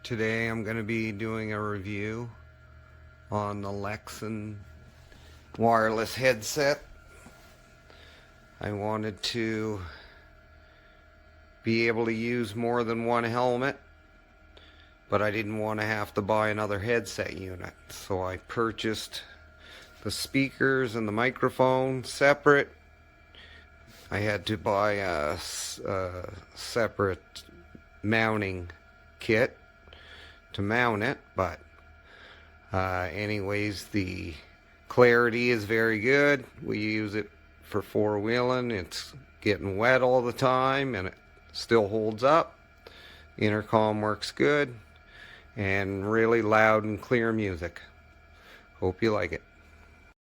Today I'm going to be doing a review on the LEXIN wireless headset. I wanted to be able to use more than one helmet, but I didn't want to have to buy another headset unit. So I purchased the speakers and the microphone separate. I had to buy a separate mounting kit to mount it, but anyways, the clarity is very good. We use it for four-wheeling. It's getting wet all the time and it still holds up. Intercom works good and really loud and clear music. Hope you like it.